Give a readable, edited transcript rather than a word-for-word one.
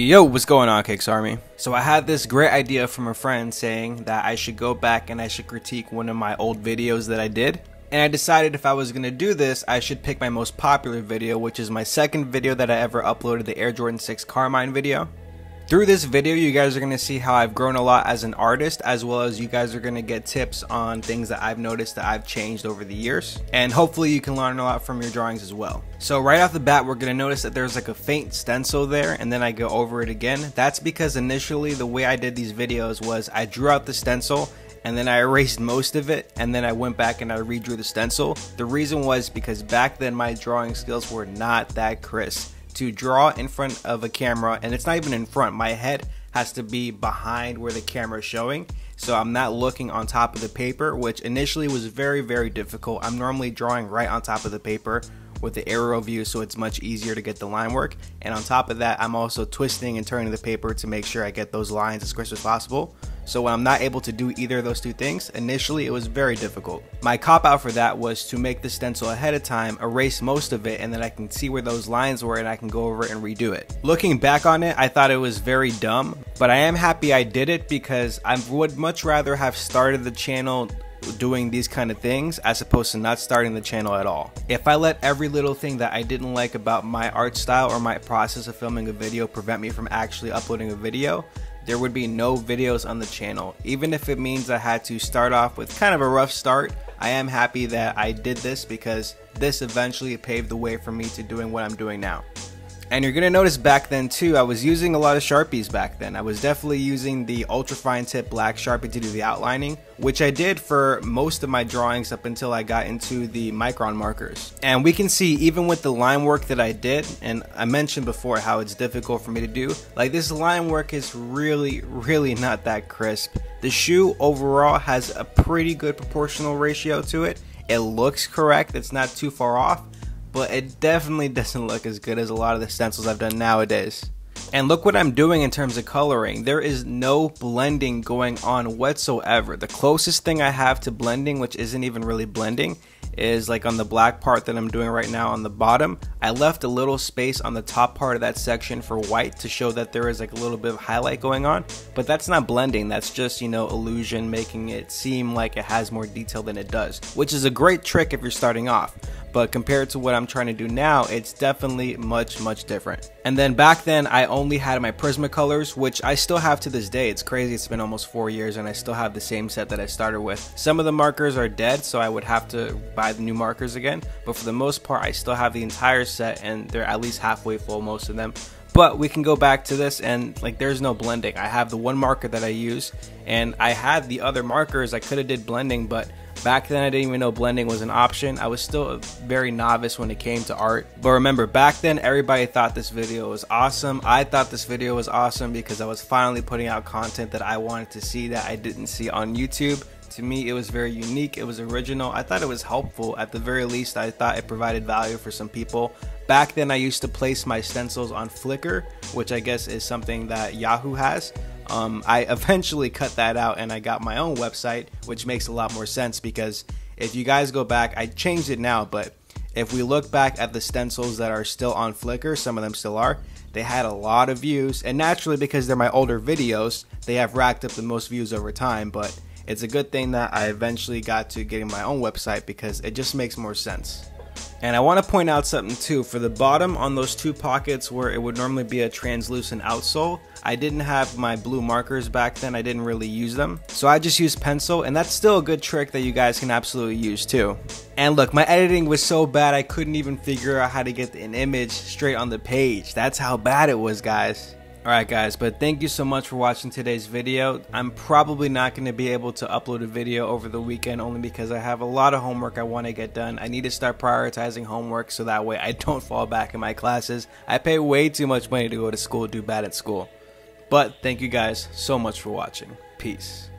Yo, what's going on, Kicks Army? So I had this great idea from a friend saying that I should go back and I should critique one of my old videos that I did. And I decided if I was going to do this, I should pick my most popular video, which is my second video that I ever uploaded, the Air Jordan 6 Carmine video. Through this video, you guys are going to see how I've grown a lot as an artist, as well as you guys are going to get tips on things that I've noticed that I've changed over the years. And hopefully you can learn a lot from your drawings as well. So right off the bat, we're going to notice that there's like a faint stencil there, and then I go over it again. That's because initially the way I did these videos was I drew out the stencil, and then I erased most of it, and then I went back and I redrew the stencil. The reason was because back then my drawing skills were not that crisp. To draw in front of a camera, and it's not even in front, my head has to be behind where the camera is showing, so I'm not looking on top of the paper, which initially was very difficult. I'm normally drawing right on top of the paper with the aerial view, so it's much easier to get the line work. And on top of that, I'm also twisting and turning the paper to make sure I get those lines as crisp as possible. So when I'm not able to do either of those two things, initially it was very difficult. My cop out for that was to make the stencil ahead of time, erase most of it, and then I can see where those lines were and I can go over and redo it. Looking back on it, I thought it was very dumb, but I am happy I did it because I would much rather have started the channel doing these kind of things as opposed to not starting the channel at all. If I let every little thing that I didn't like about my art style or my process of filming a video prevent me from actually uploading a video, there would be no videos on the channel. Even if it means I had to start off with kind of a rough start, I am happy that I did this because this eventually paved the way for me to doing what I'm doing now. And you're gonna notice back then too, I was using a lot of Sharpies back then. I was definitely using the ultra fine tip black Sharpie to do the outlining, which I did for most of my drawings up until I got into the micron markers. And we can see even with the line work that I did, and I mentioned before how it's difficult for me to do, like this line work is really not that crisp. The shoe overall has a pretty good proportional ratio to it. It looks correct, it's not too far off, but it definitely doesn't look as good as a lot of the stencils I've done nowadays. And look what I'm doing in terms of coloring. There is no blending going on whatsoever. The closest thing I have to blending, which isn't even really blending, is like on the black part that I'm doing right now on the bottom. I left a little space on the top part of that section for white to show that there is like a little bit of highlight going on, but that's not blending. That's just, you know, illusion, making it seem like it has more detail than it does, which is a great trick if you're starting off. But compared to what I'm trying to do now, it's definitely much different. And then back then I only had my Prismacolors, which I still have to this day. It's crazy, it's been almost 4 years and I still have the same set that I started with. Some of the markers are dead, so I would have to buy the new markers again, but for the most part I still have the entire set and they're at least halfway full, most of them. But we can go back to this and like there's no blending. I have the one marker that I use, and I had the other markers. I could have did blending, but back then I didn't even know blending was an option. I was still a very novice when it came to art. But remember, back then everybody thought this video was awesome. I thought this video was awesome because I was finally putting out content that I wanted to see that I didn't see on YouTube. To me, it was very unique, it was original. I thought it was helpful. At the very least, I thought it provided value for some people. Back then I used to place my stencils on Flickr, which I guess is something that Yahoo has. I eventually cut that out and I got my own website, which makes a lot more sense because if you guys go back, I changed it now, but if we look back at the stencils that are still on Flickr, some of them still are, they had a lot of views, and naturally because they're my older videos, they have racked up the most views over time, but it's a good thing that I eventually got to getting my own website because it just makes more sense. And I want to point out something too. For the bottom on those two pockets where it would normally be a translucent outsole, I didn't have my blue markers back then. I didn't really use them, so I just used pencil, and that's still a good trick that you guys can absolutely use too. And look, my editing was so bad I couldn't even figure out how to get an image straight on the page. That's how bad it was, guys. Alright guys, but thank you so much for watching today's video. I'm probably not going to be able to upload a video over the weekend only because I have a lot of homework I want to get done. I need to start prioritizing homework so that way I don't fall back in my classes. I pay way too much money to go to school, do bad at school. But thank you guys so much for watching. Peace.